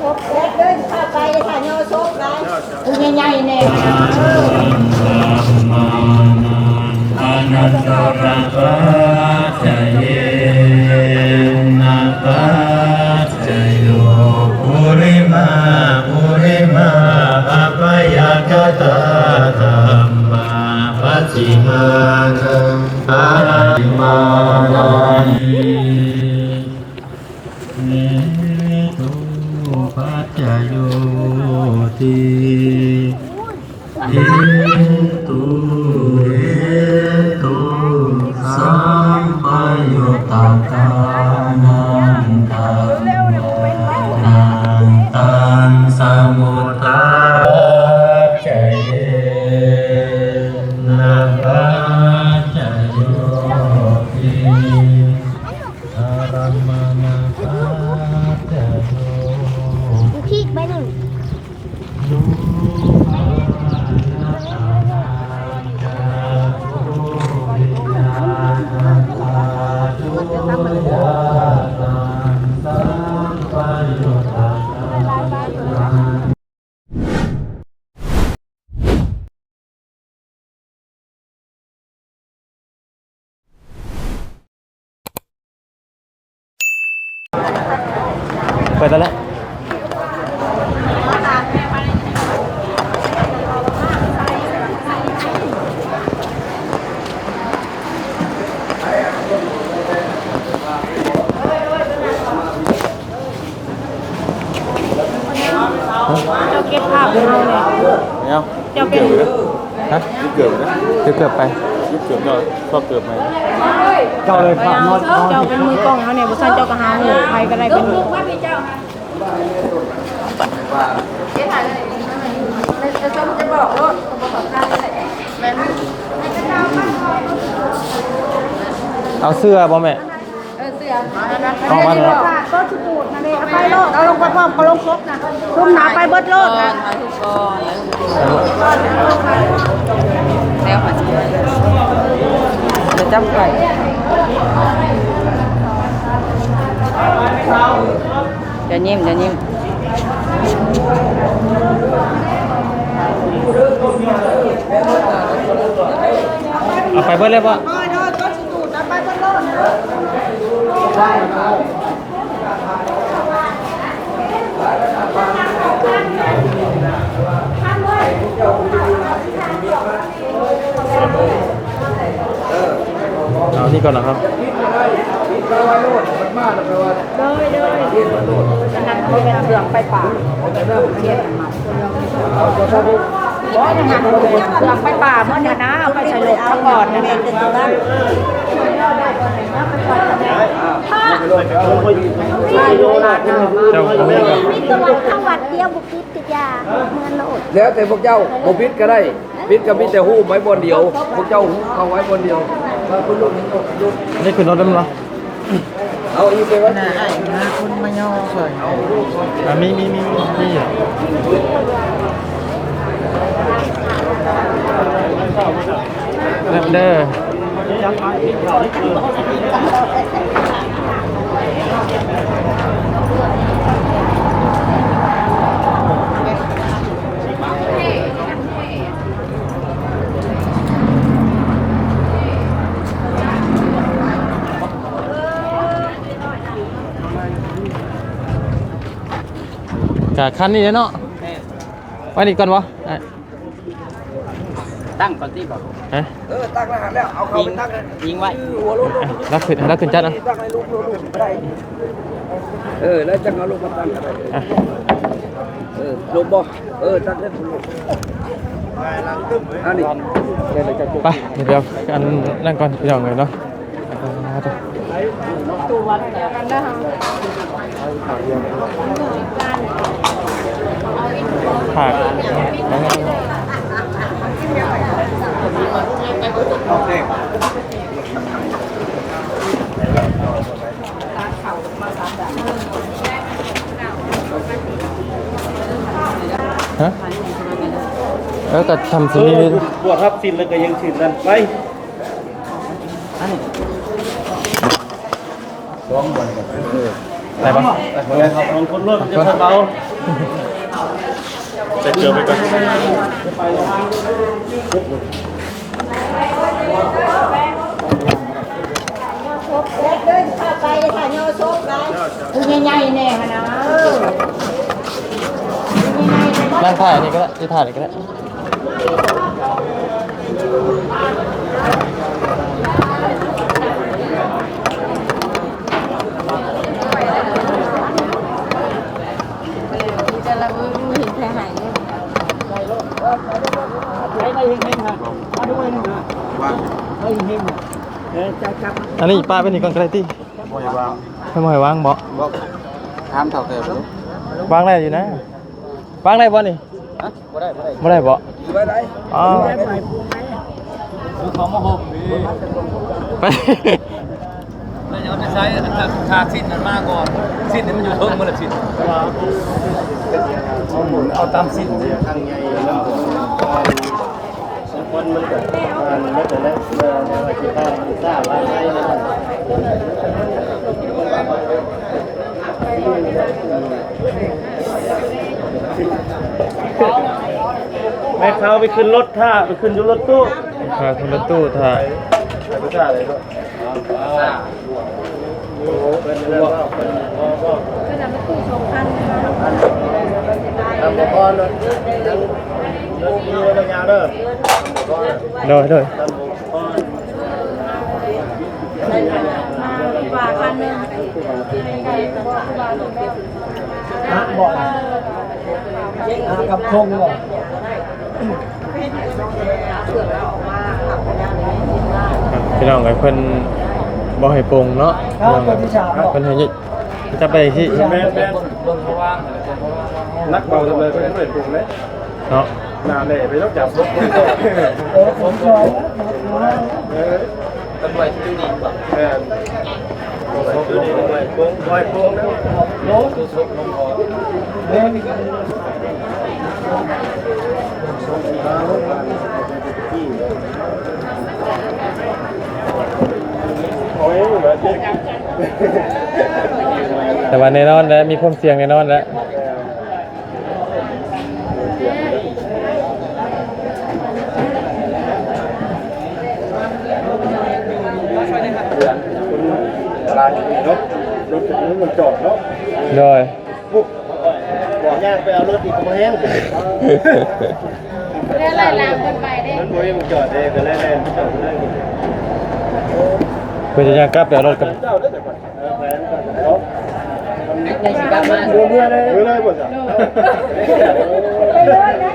เดินเข้าไปถ่ายโยชกได้คุณใหญ่ๆเนี่ยอนัตตระปัจจเยนะปัจจโยปุริมาอภยกตาธัมมาปัจฉิมานังปัจฉิมานังเนตุปัจจโยติเอตุสัมปยุตตานังตังนังตังสมุทาจเยนะปัจจโยติอารัมมานะปัจจโยพี่ไปหนึ่งไปตอนแรกเราเก็บภาพเราเลยเนี่ยเจ้าเป็น ฮะยุบเกือบนะยุบเกือบไปยุบเกือบเนาะชอบเกือบไหมเจ้าเลยภาพนอนเจ้าเป็นมือกล้องเขาเนี่ยบุษราเจ้าก็หาหูใครก็ได้เป็นมือจะบอกรถเอาเสื้อบ่แม่เสื้อเอามาเลยก็ชุดตูดมาเลยเอาไปโลดเอาลงไปพร้อมเขาลงครบนะรุ่มหนาไปเบิดโลดนะแล้วค่ะจะจับไก่จะยิ้มเอาไปเบิดเลยป่ะเอานี่ก่อนนะครับนั่นเขาเป็นเรื่องไปป่าเทียบมาเพราะอย่างนั้นเรื่องไปป่าเมื่อเนี่ยนะไปใช้รถซะก่อนนะเนี่ยเจ้าเขาไม่กันมีตัวเข้าวัดเดียวบุกพิษติดยาเมืองโลดแล้วแต่พวกเจ้าบ่พิษก็ได้พิษก็มีแต่หู้ไว้บนเดียวพวกเจ้าหู้เข้าไว้บนเดียวคุณลูกลูก นี่คือรถได้มั้ยเอาอีกไปไว้มีอ่ะเด้อกะคันนี้เนาะไว้นี่ก่อนวะตั้งก่อนที่บอกตั้งแล้วหันแล้วเอาเข้าไปตั้งเลยยิงไว้หัวลูกรักขึ้นจัดนะตั้งให้ลูกไม่ได้แล้วจังเอาลูกมาตั้งอะไรลูกบ่ตั้งเล่นลูกอันนี้ไปเดี๋ยวอันนั่งก่อนพี่น้องเลยเนาะผักฮะแล้วก็ทำสิ่งนี้บวชครับสินแล้วก็ยังสินนั่นไปได้ปะครับคนรถจะเบา ใส่เกลือไปก่อน เดินเข้าไปถ่ายโยโซบได้คุณใหญ่ๆแน่นะนั่งถ่ายนี่ก็ได้ที่ถ่ายนี่ก็ได้จะละมือเห็นแผลหายอันนี้ป้าเป็นนี่ก่อนก็ได้ที่ บ่ให้วาง ไม่มาวางบ่ บ่ถามเท่าแก่บ่ วางได้อยู่นะวางได้บ่นี่ ฮะบ่ได้ บ่ได้บ่ ไว้ได้ อ๋อ คือของมาห่มนี่ ไป แล้วยังจะใช้ฉากสิ้นมันมาก่อนสิ้นนี่มันอยู่เทิงมันละสิ้นเอาตามสิ้นทางใหญ่แล้วคนมันก็มันแต่ละที่บ้านมันทราบว่าไงนะแม่เขาไปขึ้นรถท่าไปขึ้นรถตู้ ค่ะคุณรถตู้ถ่าย ไปท่าอะไรก็ทำก้อนเลยรถมีอะไรยาวเด้อ โดย ฝากคันนึง บอกกับคงบอก พี่น้องไอ้เพิ่นบ่ให้ปรุงเนาะ คนที่สามบอก เพิ่นให้จะไปที่ แม่เบิ่งเขาว่างนักเบาทำเลยเพื่อนเพื่อนปรุงเลย เนาะ นาเล่ไปต้องจับรถ ผมชอบ ตำรวจชื่อดีป่ะแม่ชื่อดีเลยปรุงคอยปรุงนะโน้ตสุกลงคอโอ้ยเหมือนจริง แต่ว่าแน่นอนแล้วมีความเสี่ยงแน่นอนแล้ว อะไรรถถึงมันจอดเนาะ โดย ปุ๊บบอกย่างไปเอารถอีกมาแห้ง เรื่องอะไรลามกันไปได้ นั้นบ่ยังจอดเองก็เลยได้จอดได้ เพื่อจะย่างกลับไปเอารถกัน เจ้าได้แต่ก่อนแฟนก่อนเนาะในสิกลับมาเมื่อเลยบ่จ้ะ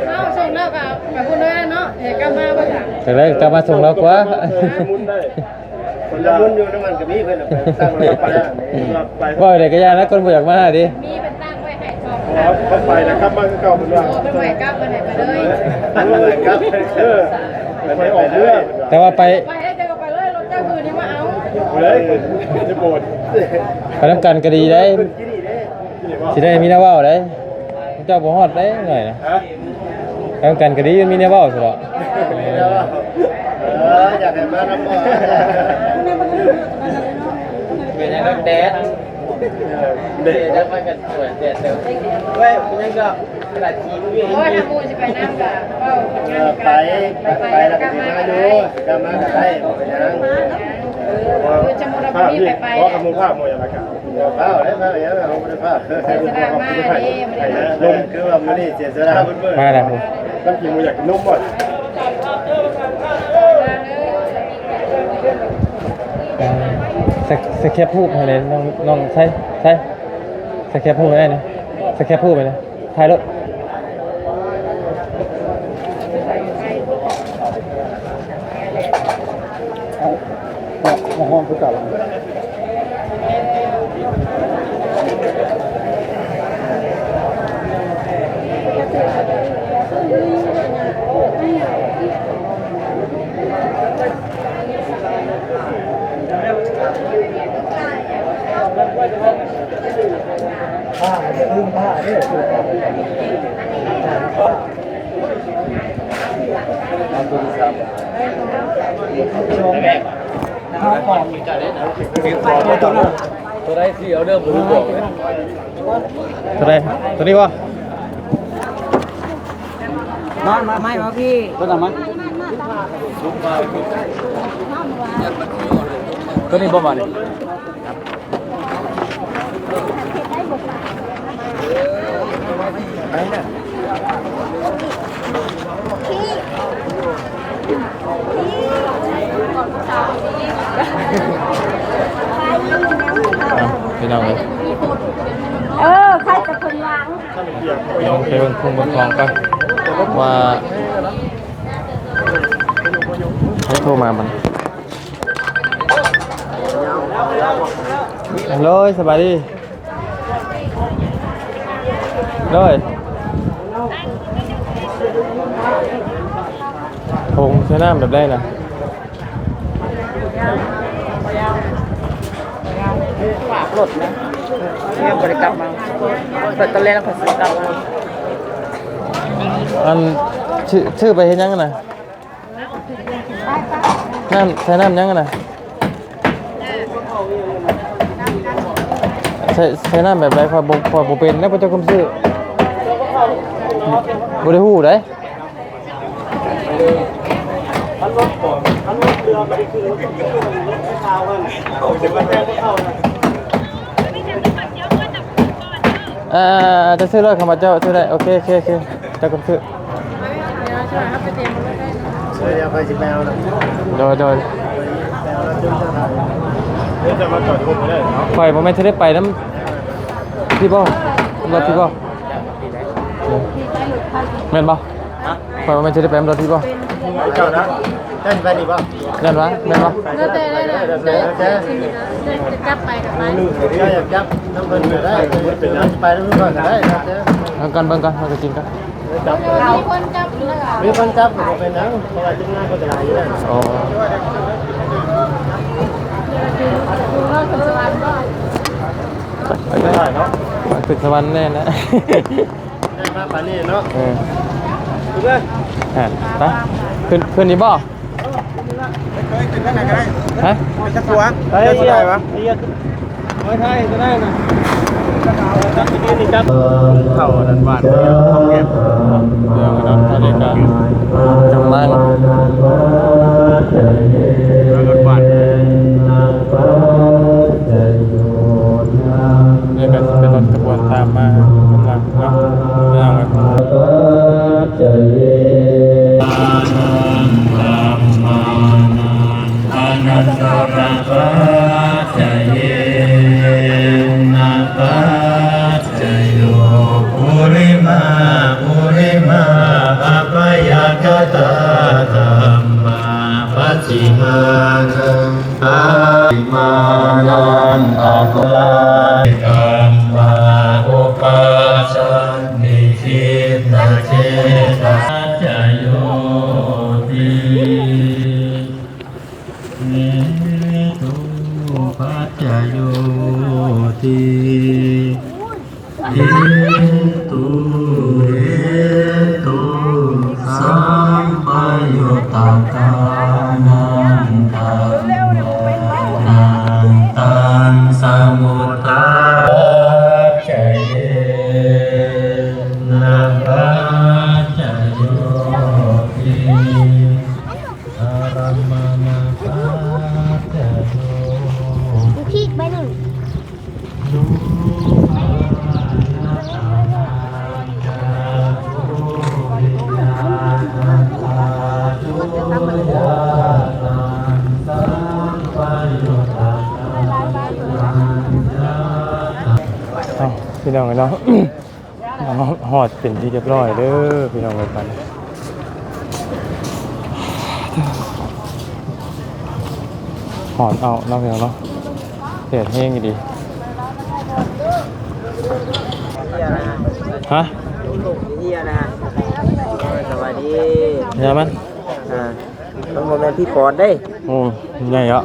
เอาส่งแล้วกับคุณด้วยเนาะเดี๋ยวกลับมาบ้าง แต่แรกกลับมาส่งเรากว่า มุนได้คนละมุนอยู่น้ำมันกับมีเพิ่นไปตั้งรถไปไป ว่าเด็กก็ย่างแล้วคนบ่อยากมาดิ มีเป็นตั้งไว้ให้ชม เขาไปนะครับบ้านเก่าเพิ่นว่า เป็นไหวกลับไปไหนไปเลย ครับไปออกเรือ แต่ว่าไป ไปได้เจอไปเลยรถเจ้าคืนนี้มาเอา เลยจะโบด ไปนำกันก็ดีได้สิได้มีแนวเว้าได้เจ้าบ่ฮอดได้หน่อยนะ ฮะ ไปนำกันก็ดีมีแนวเว้าสิเนาะ อยากให้มาน้ำบ่เป็นยังไงแดดเด็ดจะไปกันสวยแดดเด้อเว้ยคุณยังก็กระดาษชีก็มี โอ้ยทำมูจะไปน้ำกับไปแล้วก็สิมาดูก็มาก็ได้บ่เป็นหยัง คือจะมูเราไปนี่ไป เพราะกำมือภาพมวยอากาศเปล่าได้มาอย่างนั้นเราไม่ได้ภาพลมคือว่ามื้อนี้เสียสละเบิ่นๆ มาแล้วผม น้ำกินมูอยากกินนมบ่ สแคปพูดให้เลยน้องใช่สแคปพูดได้นะสแคปพูดไปนะถ่ายรถ ห้องผู้จัดผ้าลืมผ้าเนี่ยข้าวปอกตัวได้ที่เอาเริ่มรู้บอกเลย ตัวไหนตัวนี้วะ นอนมาไม่มาพี่ก็ทำมั้ยก็นี่บ่มาเลยพี่น้องเลย ใครจะคนล้าง ไปเบิ่งคุ้งบนคลองกันว่าให้โทรมามันฮัลโหลสบายดีเลยผมใช้น้ำแบบได้นะ ฝากรถนะเนี่ยบริกรรมมาเปิดตอนแรกแล้วก็ซื้อกลับมา อันชื่อไปเห็นยังกันนะน้ำใช้น้ำยังกันนะใช้น้ำแบบไรพอบ่เป็นแล้วพระเจ้าคำซื้อบ่ได้ฮู้ได้จะซื้อรถของพระเจ้าซื้อได้โอเคเจ้าคำซื้อโดยปล่อยโมเมนต์ที่ได้ไปน้ำพี่บ่รถพี่บ่แม่นบ่ปล่อยโมเมนต์ที่ได้ไปน้ำรถพี่บ่เจ้านะเจ้าไปนี่บ่แม่นบ่แม่นบ่เจะกลับไปกับไปเบิ่งกันมากินกัน มีคนจับเลย มีคนจับเป็นนังเพราะว่าจิ้งง่ายก็จะหลายอยู่แล้วอ๋อ ดูว่าคนสวรรค์ก็ ไปได้เนาะขึ้นสวรรค์แน่นะได้มาปานนี้เนาะขึ้นเลยไปขึ้นนี่บ่ขึ้นได้ไหนก็ได้ฮะจะตัวจะได้วะไม่ใช่จะได้นะจับที่นี่จับเข้าดันบาดเดียวเข้าแก้มเดี๋ยวกันทะเลกันจังมันเรื่องบาดเนี่ยก็จะเป็นรถกระบวนตามมากำลังเนาะไม่เอานัสสะปัจจเยนะปัจจโยปุริมาอัปยากตาธัมมาปัจฉิมานังอาภิมานังอากุลากัมมาอุปัสสนิทิตาเจตาปัจจโยติปัจจโยติเหตุสัมปยุตตากานังตังสมุทธาจเยนะปัจจโยติอารัมมานาปัจจโยขี้ไปหนึ่ง พี่น้องเนาะ หอดเป็นที่เรียบร้อยเด้อพี่น้องเลยกันหอดเอาเนาะพี่น้องเนาะเสียดแห้งดีฮะ เฮียนะสวัสดี ยามัน ต้องโมเมนต์พี่ปอดได้ โอ้ใหญ่อะ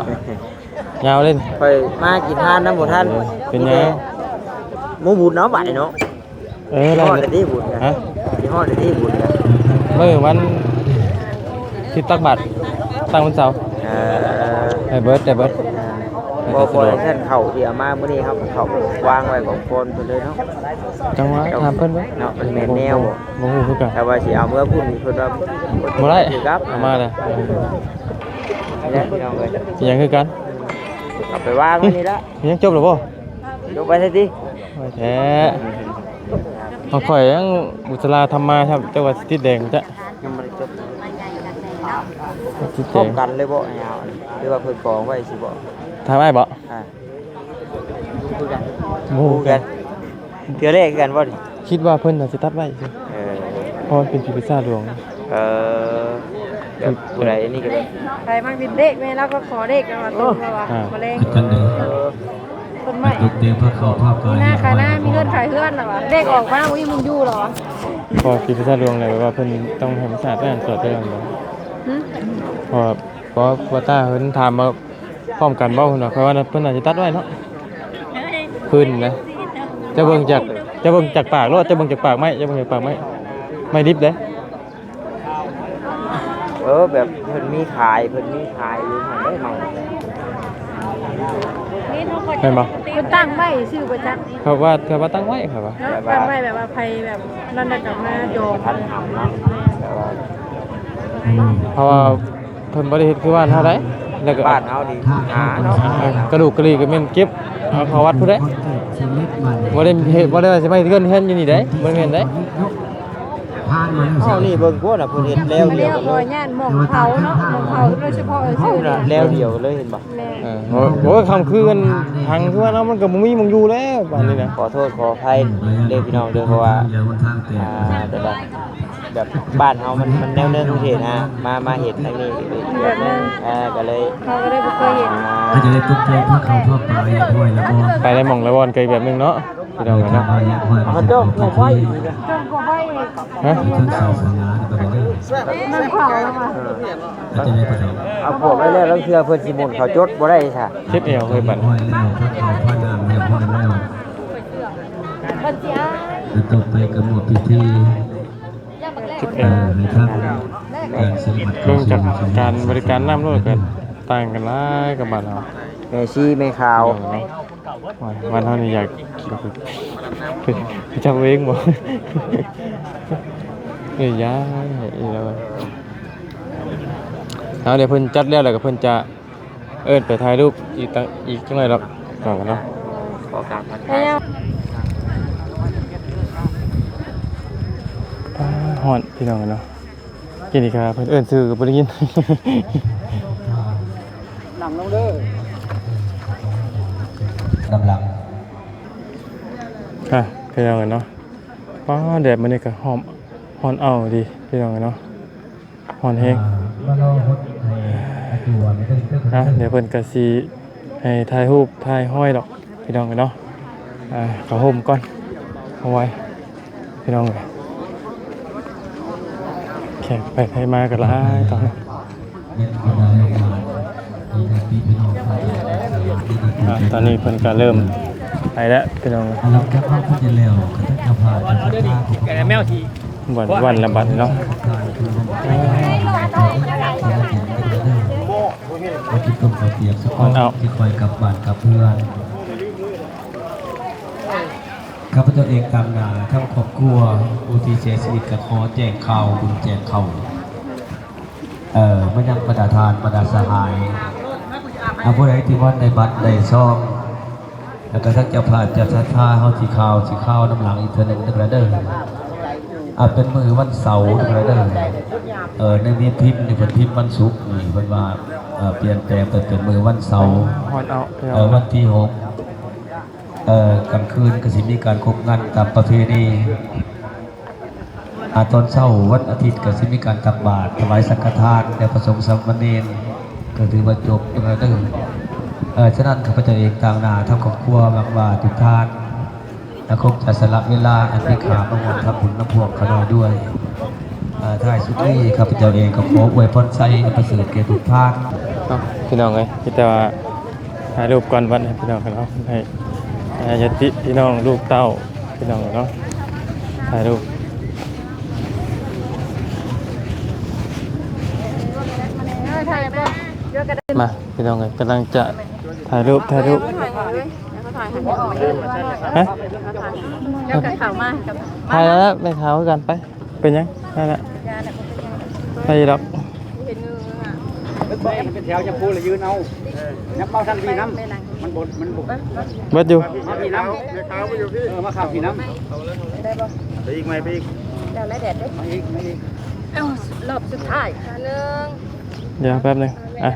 ยาวเล่น ไปมากินทานน้ำหมูท่าน เป็นไง มูบุญเนาะบ่ายเนาะ เรา ห่อได้ที่บุญนะ ฮะ ที่ห่อได้ที่บุญนะ เมื่อวันที่ตักบาตรตั้งวันเสาร์ไอ้เบิร์ด บ่ได้ท่านเข้าที่เอามามื้อนี้ครับเข้าวางไว้ของคนเพิ่นเลยเนาะ จังหวะถามเพิ่นเบิ่ง เนาะมันแม่นแนวบ่ บ่ฮู้คือกัน แต่ว่าสิเอาเมื่อพุ่นนี่เพิ่นว่า บ่ได้ สิครับ เอามาเลย แล้วพี่น้องเอ้ย สิหยังคือกัน เอาไปวางไว้นี่ละ สิหยังจบแล้วบ่ ยกไปซะติ โอ้ยแท้เอาข่อยยังบุษราธรรมาครับจังหวัดติดแดงจ้ะ ยังบ่ได้จบ ติด พร้ แด อม ง กันเลยบ่ยาวหรือว่าเพิ่นกองไว้สิบ่ ถามอ้ายบ่ อ่าคือกัน บ่ฮู้ คู่ กั กัน นเทื่อแรกกันบ่นี่ คิดว่าเพิ่นน่ะสิตัดไว้ซิ เออ เพราะมันเป็นพิซซ่าหลวง เออแบบผู้ใดอันนี้ก็แบบ ใครมักดินเด็กแม่แล้วก็ขอเด็กกันมาตุ้มแล้วว่ะมะเร็ง กันเด้อ ต้นไม้ ลูกเตรียมเพื่อเข้าภาพกาย หน้าขายหน้ามีเงื่อนขายเพื่อนเหรอวะเด็กออกมาอุ้ยมึงอยู่เหรอ พอพิซซ่าหลวงเลยว่าเพิ่นต้องให้พิซซ่าได้อันสดได้อันบ่ หึ เพราะว่าตาเพิ่นถามมาพร้อมกันบ่เพิ่นว่าเพราะว่าเพิ่นน่าสิตัดไว้เนาะพื้นนะจะเบิ่งจากปากรถจะเบิ่งจากปากไม้จะเบิ่งจากปากไม้ไม่ดิบเด้ แบบเพิ่นมีขายอยู่หั่นได้เมา แม่นบ่ มันตั้งไว้ชื่อประจักษ์ เขาว่าตั้งไว้ครับว่า เนาะตั้งไว้แบบว่าไผแบบนั่นน่ะกลับมาโยม พันหำเนาะแต่ว่า เพราะว่าเพิ่นบ่ได้เฮ็ดคือบ้านเฮาได้แล้วก็ บ้านเฮาดีหาเนาะ กระดูกกระดี่ก็แม่นเก็บเอาเข้าวัดพุ่นเด้บ่ได้เฮ็ดบ่ได้ว่าสิมาเฮ็ดเฮือนอยู่นี่เด้บ่แม่นเด้ ผ่านมาแล้ว เฮานี่เบิ่งพวกน่ะเพิ่นเฮ็ดแล้วเดี เรี ย ยว ก กันเล บ่ ย ย่านหม่องเผาเนาะหม่องเผาโดยเฉพาะ เฮา ชื่อ น่ะแล้วเดียวกันเลยเห็นบ่ แม่ โอ้ยคำคือกันทางคือว่าเนาะมันก็บ่มีหมองอยู่แล้วบ้านนี้นะ ขอโทษขออภัยเด้อพี่น้องเด้อเพราะว่า เดี๋ยวมันทางเตะ แต่แบบบ้านเฮามันแนวเนินทุกเขตนะมาเห็นทางนี้อีกแบบนึงก็เลย เขาก็ได้บ่เคยเห็น ก็จะได้ตกใจเพื่อเข้าภาพกายอย่าห้วยแล้วก็ ไปได้หม่องแล้วบ่อนเกยแบบนึงเนาะพี่น้องเนาะ อย่าห้วย เขาเจ้าบ่ไว้ จนก็ไว้ ฮะ เครื่องศาสนาก็ไปเลย มันเผาแล้วว่ะ ก็จะได้ประสบ เอาพวกไว้แล้วแล้วเทื่อเพิ่นสิหมุนเขาจดบ่ได้ค่ะ เชฟเอวเคยบัด ห้วยแล้วเพื่อเข้าพระนามอย่าห้วยแล้ว มันสิอ้าย แล้วต่อไปกำหนดพิธี เชฟเอว ในท่านการสมัคร เรื่องจากการบริการน้ำรถก็ต่างกันหลายกับบ้านเรา แม่ชีแม่ขาว วันเท่านี้อยากจับเองบ่เอ้ยยายอีแล้วเอาเดี๋ยวเพิ่นจัดแล้วแล้วก็เพิ่นจะเอิ้นไปถ่ายรูปอีกจังได๋ดอกก่อนกันเนาะ ขอกราบทัก แล้ ทายว ฮอดพี่น้องกันเนาะกินอีกครับเพิ่นเอิ้นชื่อก็บ่ได้ยิน นั่งลงเด้อก ำลัง อ่ะพี่น้องกันเนาะป้าแดดมันนี่ก็หอมฮ้อนเอาดีพี่น้องกันเนาะฮ้อนแฮง แล้วเราหดให้ตัวไม่ต้องเลือก นะเดี๋ยวเพิ่นก็สิให้ถ่ายรูปถ่ายห้อยดอกพี่น้องกันเนาะเข้าห่มก่อนเอาไว้พี่น้องเลยแขกไปให้มากันหลายตอนนี้ เย็นก็ได้มาดีนะพี่น้องครับ ตอนนี้เพิ่นก็เริ่มไปแล้วพี่น้อง เราแค่เข้าพูดเร็วก็ต้องทำผ่านจะสภาพของ แกแมวที วันละบัดเนาะ ว่าที่ต้องเสียบสปอนที่คอยกับบ้านกับเพื่อนข้าพเจ้าเองตามนาทั้งครอบครัวอุทิศเสียชีวิตกับขอแจ้งข่าวบุญแจ้งข่าวไม่ยังประดาทานประดาสหายผู้ใดที่วัดในบัตรในซ่องแล้วก็ทั้งเจ้าพาเจ้าชาติเขาสีขาวน้ำหลังอีกเทอหนึ่งนึกระเด้อเป็นมือวันเสาร์นึกระเด้อในนี้พิมพ์ในผลพิมพ์วันศุกร์นี่เพิ่นว่าเปลี่ยนแปลงเป็นมือวันเสาร์ ฮอนเอาพี่น้อง วันที่6กลางคืนก็สิมีการคบงานตามประเพณีตอนเช้าวันอาทิตย์ก็สิมีการตักบาตรถวายสังฆทานแด่พระสงฆ์สามเณรก็ถือว่าจบนึกระเด้อฉะนั้นข้าพเจ้าเองต่างหน้าทั้งครอบครัวบางว่าทุกท่านและคงจะสละเวลาอันมีค่ามาหมดทับบุญน้ำพวกขน้อยด้วยท้ายสุดนี้ข้าพเจ้าเองก็ขออวยพรใจประเสริฐแก่ทุกท่าน พี่น้องเอ้ยคิดแต่ว่าถ่ายรูปก่อนวันให้พี่น้องกันเนาะให้ญาติพี่น้องลูกเต้าพี่น้องเนาะถ่ายรูปมาพี่น้องเอ้ยกำลังจะ ถ่ายรูปถ่ายรูป ถ่ายมาเลยแล้วก็ถ่ายหันไปออกเลย ฮะ แล้วกับข่าวมากับ ถ่ายแล้วไปขาวกันไปเป็นยังนั่นแหละ ยาเนี่ย ไปดอก เห็นเนื้ออ่ะ เป็นแถวจะพูดเลยยืนเอายับเมาทันทีน้ำมันบดมันบด เบิดอยู่ มาพี่น้ำมาข่าวพี่น้ำ ได้ป่ะ ไปอีกไหมไปอีก เดี๋ยวไล่แดดได้ มาอีกมาอีก เอ้ารอบสุดท้ายหนึ่ง เดี๋ยวแป๊บนึงอ่ะ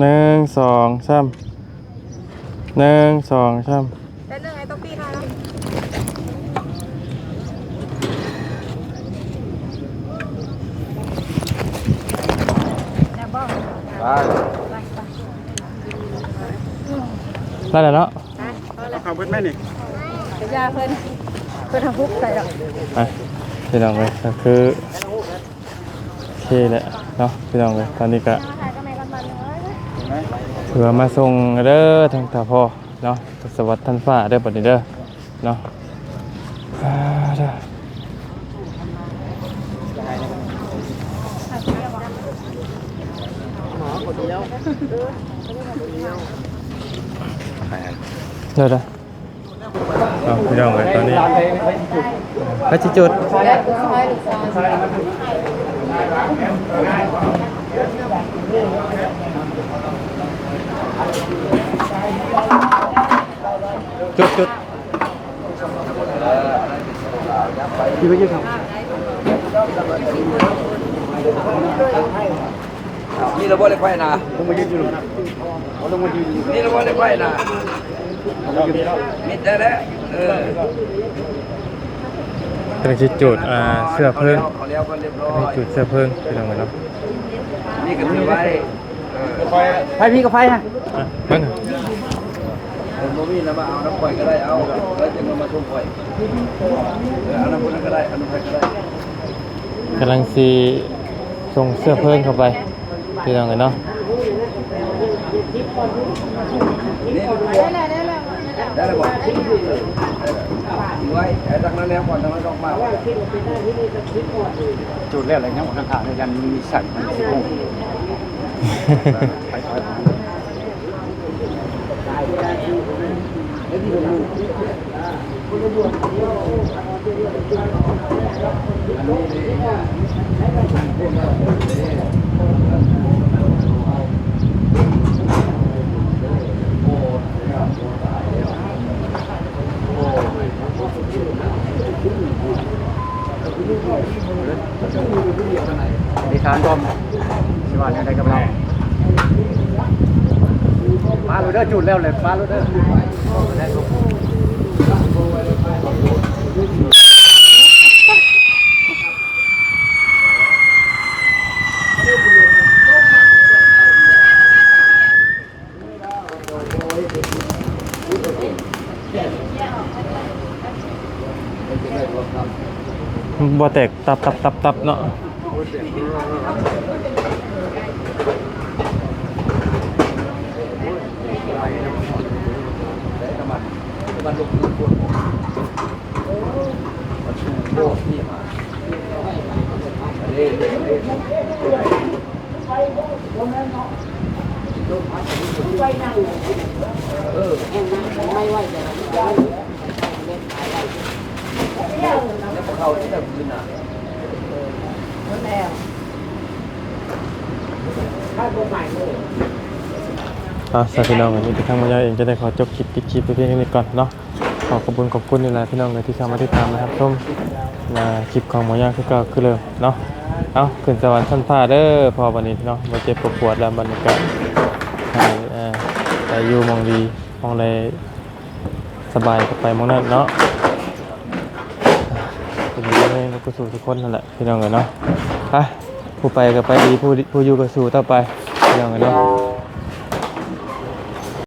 หนึ่งสอง 1 2 3 1 2 3 ได้เรื่องไอ้ต้องปีค่ะแล้วบ้อง ได้แล้วเนาะ ข่าวเพิ่นแม่นี่ เดี๋ยวยาเพิ่นทำฮุกใส่หรอก ไปพี่น้องเลยก็คือโอเคแหละเนาะพี่น้องเลยตอนนี้ก็เผื่อมาส่งเด้อทางตาพ่อเนาะสวัสดิ์ท่านฟ้าเด้อบัดนี้เด้อเนาะเด้อเด้อเอาพี่น้องเลยตอนนี้ไปจิจุดจุด ที่ไปยืนครับนี่เราบ่ได้ไปนะลงมายืนอยู่ลงมายืนนี่เราบ่ได้ไปนะมิดได้แล้วกำลังจะจุดเสื้อเพิ่ง เขาเลี้ยวกันเรียบร้อย จุดเสื้อเพิ่งพี่น้องเลยเนาะ นี่ก็ถือไว้ไฟพี่กับไฟฮะ เพิ่ง โมมี่นะมาเอาน้ำปล่อยก็ได้เอาแล้วจะมาทุ่มปล่อยเอาน้ำพุนั้นก็ได้เอาน้ำไฟก็ได้ กำลังสีส่งเสื้อเพิ่งเข้าไปพี่น้องเลยเนาะ นี่ได้แล้วบอกไว้ไอ้ทางนั้นแล้วก่อนทางนั้นต้องมาจุดแรกอะไรเงี้ยหมดทางขาเนี่ยยันมีใส่มันสิบโมงไปมีการดมสิว่าอะไรกับเราฟ้าโรเดอร์จุดแล้วเลยฟ้าโรเดอร์บ่แตกตับเนาะเขาที่แบบยืนอ่ะ สวัสดีน้องวันนี้ที่ทางมายาเองจะได้ขอจบคลิปปิดคลิปไปเพียงแค่นี้ก่อนเนาะขอบคุณนี่แหละพี่น้องเลยที่เข้ามาติดตามนะครับชมคลิปของมายาคือเก่าคือเดิมเนาะเอาขึ้นสวรรค์ชั้นฟ้าเด้อพอวันนี้เนาะมาเจ็บปวดแล้วบรรยากาศแต่อยู่มองดีมองเลยสบายก็ไปมองนั่นเนาะเป็นยังไงก็สู้ทุกคนนั่นแหละพี่น้องเลยเนาะไปผู้ไปก็ไปดีผู้อยู่ก็สู้ต่อไปพี่น้องเลยเนาะ